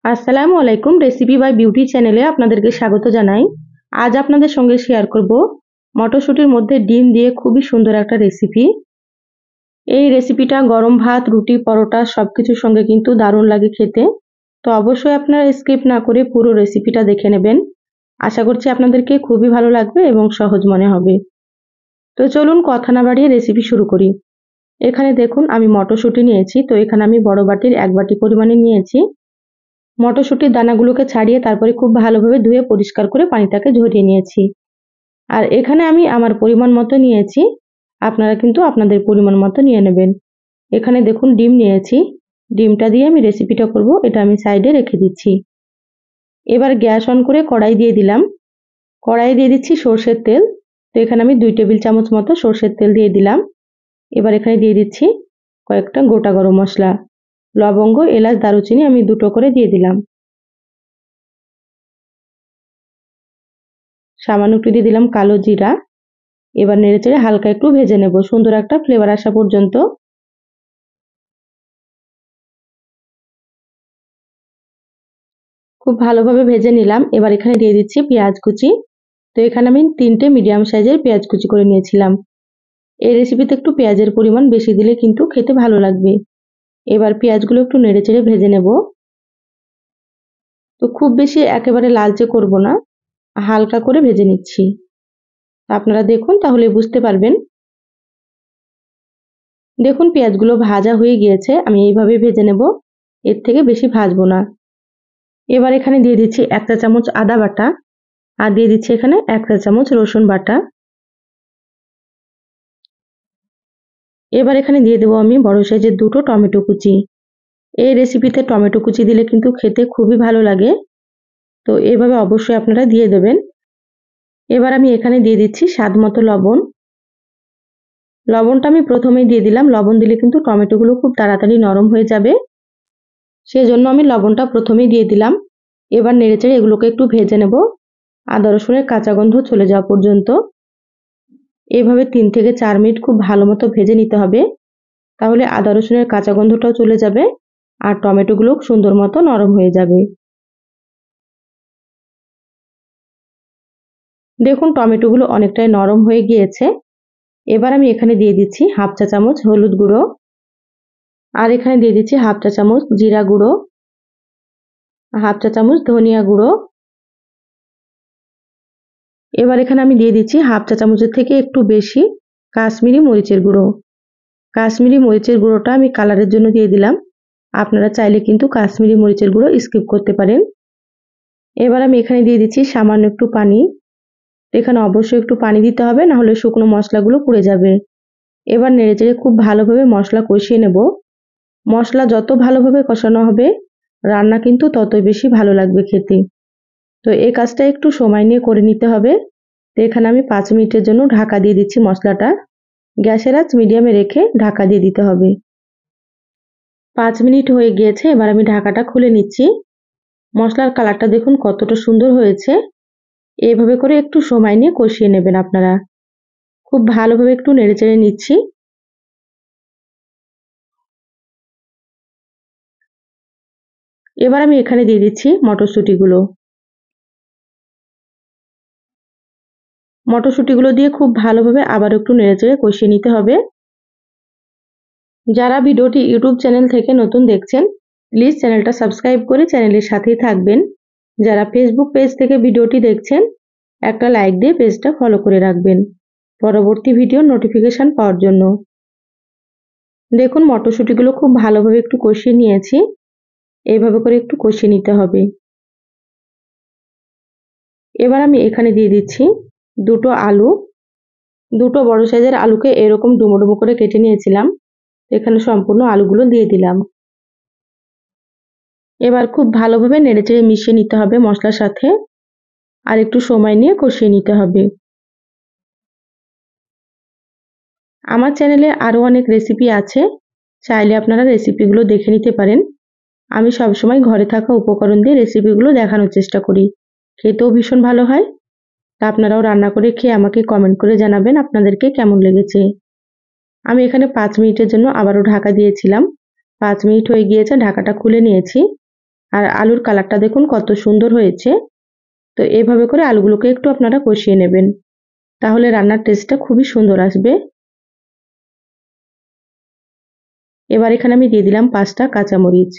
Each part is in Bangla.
আসসালামু আলাইকুম। রেসিপি বাই বিউটি চ্যানেলে আপনাদেরকে স্বাগত জানাই। আজ আপনাদের সঙ্গে শেয়ার করব মটরশুঁটির মধ্যে ডিম দিয়ে খুবই সুন্দর একটা রেসিপি। এই রেসিপিটা গরম ভাত, রুটি, পরোটা সবকিছুর সঙ্গে কিন্তু দারুণ লাগে খেতে। তো অবশ্যই আপনারা স্কিপ না করে পুরো রেসিপিটা দেখে নেবেন। আশা করছি আপনাদেরকে খুবই ভালো লাগবে এবং সহজ মনে হবে। তো চলুন কথা না বাড়িয়ে রেসিপি শুরু করি। এখানে দেখুন আমি মটরশুঁটি নিয়েছি। তো এখানে আমি বড় বাটির 1 বাটি পরিমাণে নিয়েছি। মটরশুঁটির দানাগুলোকে ছাড়িয়ে তারপরে খুব ভালোভাবে ধুয়ে পরিষ্কার করে পানিটাকে ঝরিয়ে নিয়েছি। আর এখানে আমি আমার পরিমাণ মতো নিয়েছি, আপনারা কিন্তু আপনাদের পরিমাণ মতো নিয়ে নেবেন। এখানে দেখুন ডিম নিয়েছি, ডিমটা দিয়ে আমি রেসিপিটা করব, এটা আমি সাইডে রেখে দিচ্ছি। এবার গ্যাস অন করে কড়াই দিয়ে দিলাম। কড়াই দিয়ে দিচ্ছি সর্ষের তেল। তো এখানে আমি 2 টেবিল চামচ মতো সর্ষের তেল দিয়ে দিলাম। এবার এখানে দিয়ে দিচ্ছি কয়েকটা গোটা গরম মশলা, লবঙ্গ, এলাচ, দারুচিনি আমি দুটো করে দিয়ে দিলাম। সামান্য একটু দিয়ে দিলাম কালো জিরা। এবার নেড়েচেড়ে হালকা একটু ভেজে নেব সুন্দর একটা ফ্লেভার আসা পর্যন্ত। খুব ভালোভাবে ভেজে নিলাম। এবার এখানে দিয়ে দিচ্ছি পেঁয়াজ কুচি। তো এখানে আমি 3টে মিডিয়াম সাইজের পেঁয়াজ কুচি করে নিয়েছিলাম। এই রেসিপিতে একটু পেঁয়াজের পরিমাণ বেশি দিলে কিন্তু খেতে ভালো লাগবে। এবার পেঁয়াজগুলো একটু নেড়েচেড়ে ভেজে নেব। তো খুব বেশি একেবারে লালচে করব না, হালকা করে ভেজে নিচ্ছি। আপনারা দেখুন তাহলে বুঝতে পারবেন। দেখুন পেঁয়াজগুলো ভাজা হয়ে গিয়েছে, আমি এইভাবে ভেজে নেব, এর থেকে বেশি ভাজবো না। এবার এখানে দিয়ে দিচ্ছি 1 চা চামচ আদা বাটা, আর দিয়ে দিচ্ছি এখানে 1 চা চামচ রসুন বাটা। এবার এখানে দিয়ে দেবো আমি বড় সাইজের 2টো টমেটো কুচি। এই রেসিপিতে টমেটো কুচি দিলে কিন্তু খেতে খুবই ভালো লাগে। তো এইভাবে অবশ্যই আপনারা দিয়ে দেবেন। এবার আমি এখানে দিয়ে দিচ্ছি স্বাদ মতো লবণ। লবণটা আমি প্রথমেই দিয়ে দিলাম, লবণ দিলে কিন্তু টমেটোগুলো খুব তাড়াতাড়ি নরম হয়ে যাবে, সেজন্য আমি লবণটা প্রথমেই দিয়ে দিলাম। এবার নেড়েচেড়ে এগুলোকে একটু ভেজে নেব, আদা রসুনের কাঁচা গন্ধ চলে যাওয়া পর্যন্ত। এভাবে 3 থেকে 4 মিনিট খুব ভালো মতো ভেজে নিতে হবে, তাহলে আদা রসুনের কাঁচা গন্ধটাও চলে যাবে আর টমেটোগুলো সুন্দর মতো নরম হয়ে যাবে। দেখুন টমেটোগুলো অনেকটাই নরম হয়ে গিয়েছে। এবার আমি এখানে দিয়ে দিচ্ছি 1/2 চা চামচ হলুদ গুঁড়ো, আর এখানে দিয়ে দিচ্ছি 1/2 চা চামচ জিরা গুঁড়ো, 1/2 চা চামচ ধনিয়া গুঁড়ো। এবার এখানে আমি দিয়ে দিচ্ছি 1/2 চা চামচের থেকে একটু বেশি কাশ্মীরি মরিচের গুঁড়ো। কাশ্মীরি মরিচের গুঁড়োটা আমি কালারের জন্য দিয়ে দিলাম, আপনারা চাইলে কিন্তু কাশ্মীরি মরিচের গুঁড়ো স্কিপ করতে পারেন। এবার আমি এখানে দিয়ে দিচ্ছি সামান্য একটু পানি। এখানে অবশ্যই একটু পানি দিতে হবে, না হলে শুকনো মশলাগুলো পুড়ে যাবে। এবার নেড়েচেড়ে খুব ভালোভাবে মশলা কষিয়ে নেব। মশলা যত ভালোভাবে কষানো হবে রান্না কিন্তু ততই বেশি ভালো লাগবে খেতে। তো এই কাজটা একটু সময় নিয়ে করে নিতে হবে। তো এখানে আমি 5 মিনিটের জন্য ঢাকা দিয়ে দিচ্ছি মশলাটা। গ্যাসের আঁচ মিডিয়ামে রেখে ঢাকা দিয়ে দিতে হবে। 5 মিনিট হয়ে গিয়েছে, এবার আমি ঢাকাটা খুলে নিচ্ছি। মশলার কালারটা দেখুন কতটা সুন্দর হয়েছে। এইভাবে করে একটু সময় নিয়ে কষিয়ে নেবেন আপনারা। খুব ভালোভাবে একটু নেড়েচেড়ে নিচ্ছি। এবার আমি এখানে দিয়ে দিচ্ছি মটরশুঁটিগুলো। মটরশুঁটিগুলো দিয়ে খুব ভালোভাবে আবার একটু নেড়েচেড়ে কষিয়ে নিতে হবে। যারা ভিডিওটি ইউটিউব চ্যানেল থেকে নতুন দেখছেন, প্লিজ চ্যানেলটা সাবস্ক্রাইব করে চ্যানেলের সাথেই থাকবেন। যারা ফেসবুক পেজ থেকে ভিডিওটি দেখছেন, একটা লাইক দিয়ে পেজটা ফলো করে রাখবেন পরবর্তী ভিডিওর নোটিফিকেশন পাওয়ার জন্য। দেখুন মটরশুঁটিগুলো খুব ভালোভাবে একটু কষিয়ে নিয়েছি। এইভাবে করে একটু কষিয়ে নিতে হবে। এবার আমি এখানে দিয়ে দিচ্ছি 2টো আলু। 2টো বড় সাইজের আলুকে এরকম ডুমো ডুমো করে কেটে নিয়েছিলাম, এখানে সম্পূর্ণ আলুগুলো দিয়ে দিলাম। এবার খুব ভালোভাবে নেড়েচেড়ে মিশিয়ে নিতে হবে মশলার সাথে, আর একটু সময় নিয়ে কষিয়ে নিতে হবে। আমার চ্যানেলে আরও অনেক রেসিপি আছে, চাইলে আপনারা রেসিপিগুলো দেখে নিতে পারেন। আমি সবসময় ঘরে থাকা উপকরণ দিয়ে রেসিপিগুলো দেখানোর চেষ্টা করি, খেতেও ভীষণ ভালো হয়। তা আপনারাও রান্না করে খেয়ে আমাকে কমেন্ট করে জানাবেন আপনাদেরকে কেমন লেগেছে। আমি এখানে 5 মিনিটের জন্য আবারও ঢাকা দিয়েছিলাম। 5 মিনিট হয়ে গিয়েছে, ঢাকাটা খুলে নিয়েছি। আর আলুর কালারটা দেখুন কত সুন্দর হয়েছে। তো এইভাবে করে আলুগুলোকে একটু আপনারা কষিয়ে নেবেন, তাহলে রান্নার টেস্টটা খুবই সুন্দর আসবে। এবার এখানে আমি দিয়ে দিলাম 5টা কাঁচামরিচ।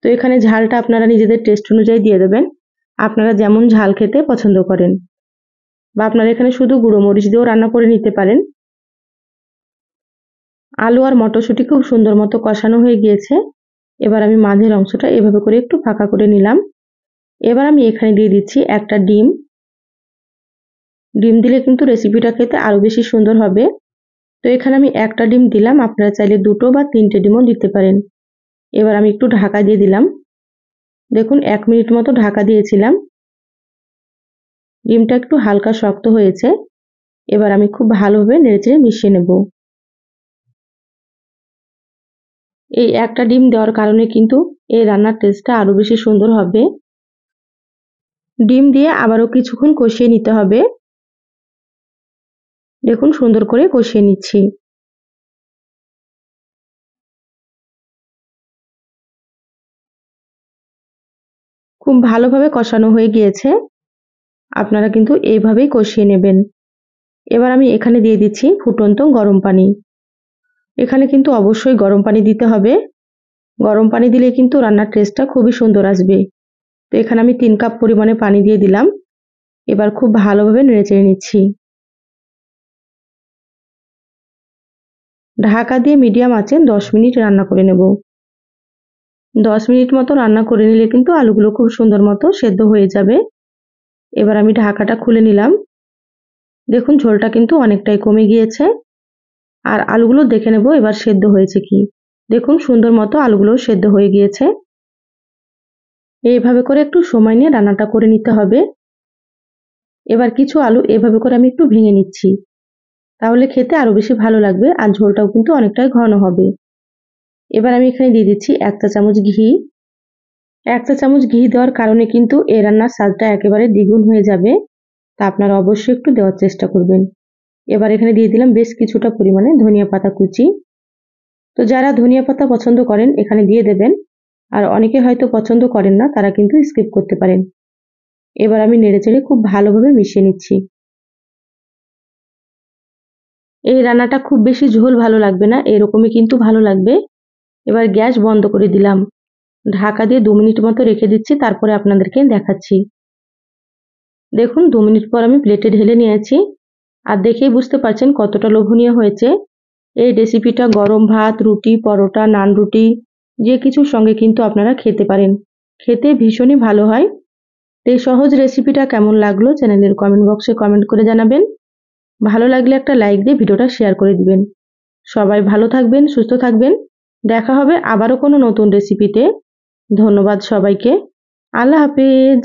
তো এখানে ঝালটা আপনারা নিজেদের টেস্ট অনুযায়ী দিয়ে দেবেন, আপনারা যেমন ঝাল খেতে পছন্দ করেন, বা আপনারা এখানে শুধু গুঁড়ো মরিচ দিয়েও রান্না করে নিতে পারেন। আলু আর মটরশুঁটি খুব সুন্দর মতো কষানো হয়ে গিয়েছে। এবার আমি মাঝের অংশটা এভাবে করে একটু ফাঁকা করে নিলাম। এবার আমি এখানে দিয়ে দিচ্ছি একটা ডিম। ডিম দিলে কিন্তু রেসিপিটা খেতে আরো বেশি সুন্দর হবে। তো এখানে আমি একটা ডিম দিলাম, আপনারা চাইলে 2টো বা 3টে ডিমও দিতে পারেন। এবার আমি একটু ঢাকা দিয়ে দিলাম। দেখুন 1 মিনিট মতো ঢাকা দিয়েছিলাম। ডিমটা একটু হালকা শক্ত হয়েছে। এবার আমি খুব ভালোভাবে নেড়েচেড়ে মিশিয়ে নেব। এই একটা ডিম দেওয়ার কারণে কিন্তু এই রান্নার টেস্টটা আরো বেশি সুন্দর হবে। ডিম দিয়ে আবারও কিছুক্ষণ কষিয়ে নিতে হবে। দেখুন সুন্দর করে কষিয়ে নিচ্ছি। খুব ভালোভাবে কষানো হয়ে গিয়েছে। আপনারা কিন্তু এইভাবেই কষিয়ে নেবেন। এবার আমি এখানে দিয়ে দিচ্ছি ফুটন্ত গরম পানি। এখানে কিন্তু অবশ্যই গরম পানি দিতে হবে। গরম পানি দিলে কিন্তু রান্নার টেস্টটা খুবই সুন্দর আসবে। তো এখানে আমি 3 কাপ পরিমাণে পানি দিয়ে দিলাম। এবার খুব ভালোভাবে নেড়েচেড়ে নিচ্ছি। ঢাকা দিয়ে মিডিয়াম আঁচে 10 মিনিট রান্না করে নেব। 10 মিনিট মতো রান্না করে নিলে কিন্তু আলুগুলো খুব সুন্দর মতো সেদ্ধ হয়ে যাবে। এবার আমি ঢাকাটা খুলে নিলাম। দেখুন ঝোলটা কিন্তু অনেকটাই কমে গিয়েছে। আর আলুগুলো দেখে নেব এবার সেদ্ধ হয়েছে কি। দেখুন সুন্দর মতো আলুগুলো সেদ্ধ হয়ে গিয়েছে। এইভাবে করে একটু সময় নিয়ে রান্নাটা করে নিতে হবে। এবার কিছু আলু এভাবে করে আমি একটু ভেঙে নিচ্ছি, তাহলে খেতে আরো বেশি ভালো লাগবে আর ঝোলটাও কিন্তু অনেকটাই ঘন হবে। এবার আমি এখানে দিয়ে দিচ্ছি 1 চা চামচ ঘি। 1 চা চামচ ঘি দেওয়ার কারণে কিন্তু এই রান্নার স্বাদটা একেবারে দ্বিগুণ হয়ে যাবে। তা আপনারা অবশ্যই একটু দেওয়ার চেষ্টা করবেন। এবার এখানে দিয়ে দিলাম বেশ কিছুটা পরিমাণে ধনিয়া পাতা কুচি। তো যারা ধনিয়া পাতা পছন্দ করেন এখানে দিয়ে দেবেন, আর অনেকে হয়তো পছন্দ করেন না, তারা কিন্তু স্কিপ করতে পারেন। এবার আমি নেড়েচেড়ে খুব ভালোভাবে মিশিয়ে নিচ্ছি। এই রান্নাটা খুব বেশি ঝোল ভালো লাগবে না, এরকমই কিন্তু ভালো লাগবে। এবার গ্যাস বন্ধ করে দিলাম। ঢাকা দিয়ে 2 মিনিট মতো রেখে দিচ্ছি, তারপরে আপনাদেরকে দেখাচ্ছি। দেখুন 2 মিনিট পর আমি প্লেটে ঢেলে নিয়েছি। আর দেখেই বুঝতে পারছেন কতটা লোভনীয় হয়েছে। এই রেসিপিটা গরম ভাত, রুটি, পরোটা, নান রুটি যে কিছুর সঙ্গে কিন্তু আপনারা খেতে পারেন। খেতে ভীষণই ভালো হয়। এই সহজ রেসিপিটা কেমন লাগলো চ্যানেলের কমেন্ট বক্সে কমেন্ট করে জানাবেন। ভালো লাগলে একটা লাইক দিয়ে ভিডিওটা শেয়ার করে দিবেন। সবাই ভালো থাকবেন, সুস্থ থাকবেন। দেখা হবে আবারও কোনো নতুন রেসিপিতে। ধন্যবাদ সবাইকে। আল্লাহ হাফেজ।